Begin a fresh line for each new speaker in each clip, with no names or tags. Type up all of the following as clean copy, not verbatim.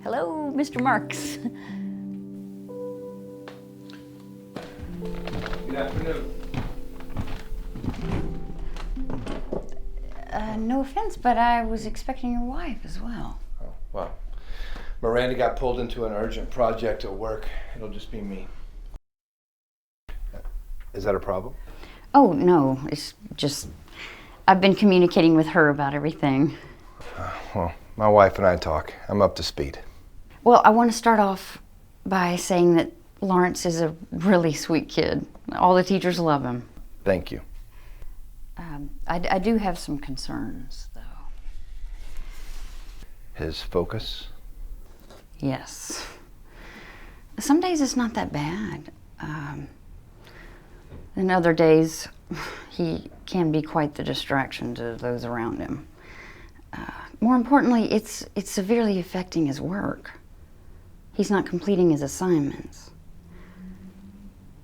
Hello, Mr. Marks.
Good afternoon.
No offense, but I was expecting your wife as well.
Oh, well, Miranda got pulled into an urgent project at work. It'll just be me. Is that a problem?
Oh, no, it's just, I've been communicating with her about everything.
Well, my wife and I talk. I'm up to speed.
Well, I want to start off by saying that Lawrence is a really sweet kid. All the teachers love him.
Thank you.
I do have some concerns, though.
His focus?
Yes. Some days it's not that bad. And other days, he can be quite the distraction to those around him. More importantly, it's severely affecting his work. He's not completing his assignments.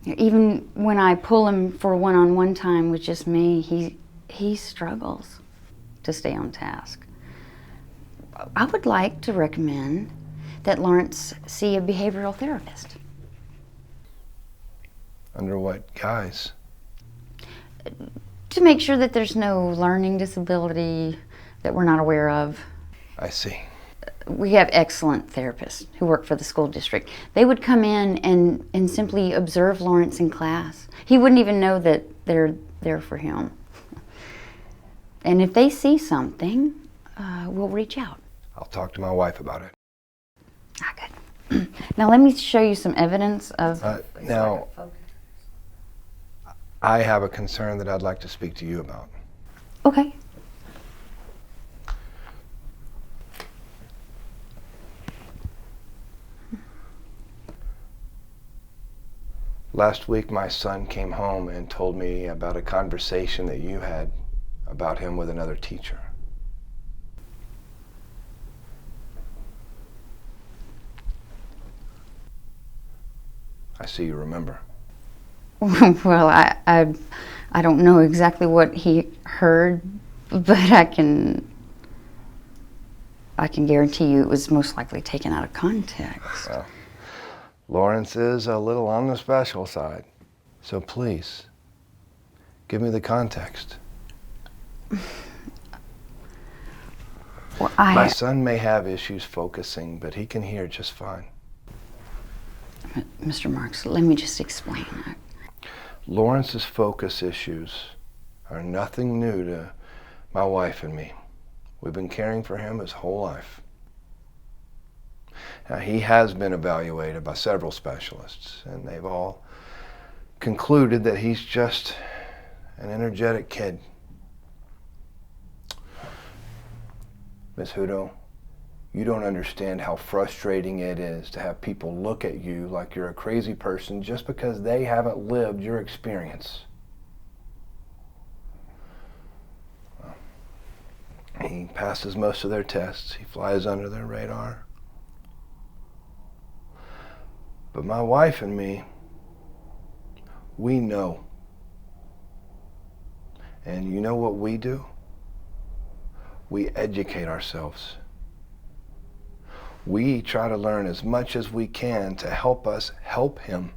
Even when I pull him for one-on-one time with just me, he struggles to stay on task. I would like to recommend that Lawrence see a behavioral therapist.
Under what guise?
To make sure that there's no learning disability that we're not aware of.
I see.
We have excellent therapists who work for the school district. They would come in and simply observe Lawrence in class. He wouldn't even know that they're there for him. And if they something, we'll reach out.
I'll talk to my wife about it.
Ah, good. Now let me show you some evidence of...
Now, I have a concern that I'd like to speak to you about.
Okay.
Last week, my son came home and told me about a conversation that you had about him with another teacher. I see you remember.
Well, I don't know exactly what he heard, but I can guarantee you it was most likely taken out of context.
Well, Lawrence is a little on the special side, so please, give me the context.
Well,
My son may have issues focusing, but he can hear just fine.
Mr. Marks, let me just explain.
Lawrence's focus issues are nothing new to my wife and me. We've been caring for him his whole life. Now, he has been evaluated by several specialists, and they've all concluded that he's just an energetic kid. Miss Hudo, you don't understand how frustrating it is to have people look at you like you're a crazy person just because they haven't lived your experience. Well, he passes most of their tests. He flies under their radar. But my wife and me, we know. And you know what we do? We educate ourselves. We try to learn as much as we can to help us help him.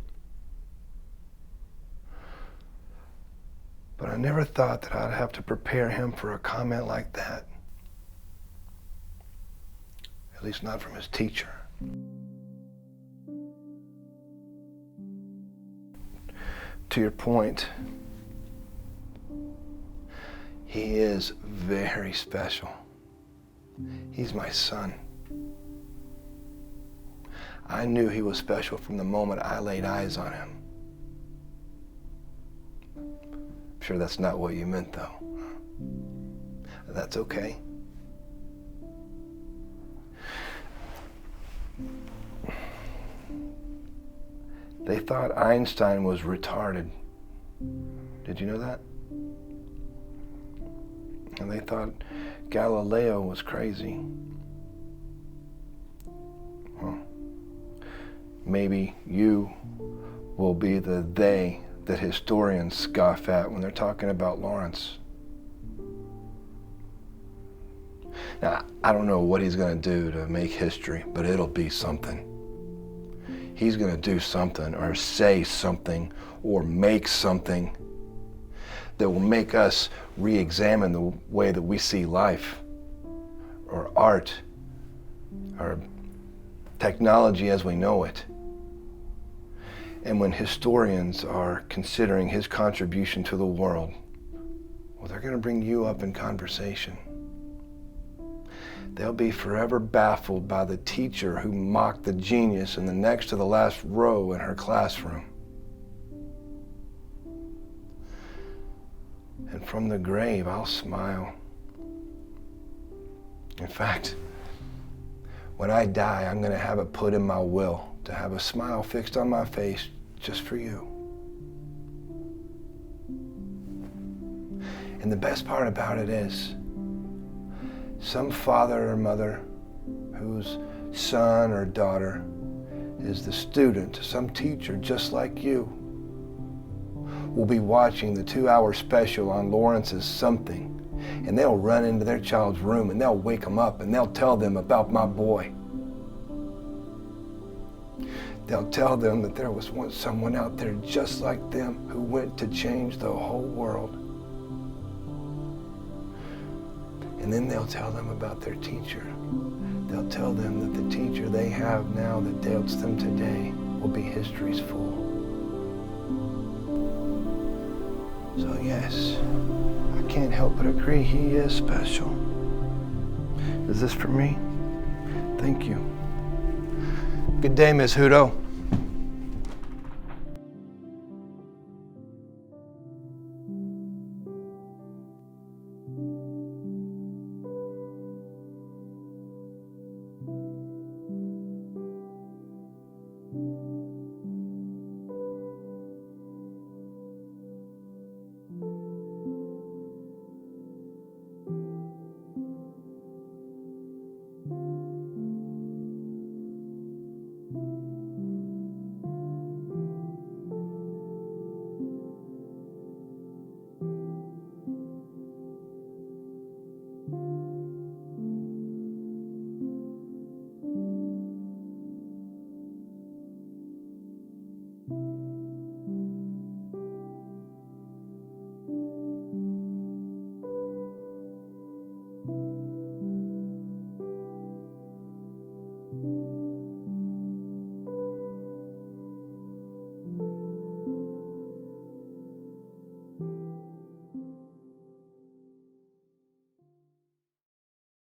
But I never thought that I'd have to prepare him for a comment like that. At least not from his teacher. To your point, He is very special. He's my son. I knew he was special from the moment I laid eyes on him. I'm sure that's not what you meant, though. That's okay. They thought Einstein was retarded. Did you know that? And they thought Galileo was crazy. Well, maybe you will be the they that historians scoff at when they're talking about Lawrence. Now, I don't know what he's going to do to make history, but it'll be something. He's going to do something or say something or make something that will make us re-examine the way that we see life or art or technology as we know it. And when historians are considering his contribution to the world, well, they're going to bring you up in conversation. They'll be forever baffled by the teacher who mocked the genius in the next to the last row in her classroom. And from the grave, I'll smile. In fact, when I die, I'm going to have it put in my will to have a smile fixed on my face just for you. And the best part about it is, some father or mother whose son or daughter is the student, some teacher just like you, will be watching the 2-hour special on Lawrence's something, and they'll run into their child's room and they'll wake them up and they'll tell them about my boy. They'll tell them that there was once someone out there just like them who went to change the whole world. And then they'll tell them about their teacher. They'll tell them that the teacher they have now that doubts them today will be history's fool. So yes, I can't help but agree he is special. Is this for me? Thank you. Good day, Miss Hudo.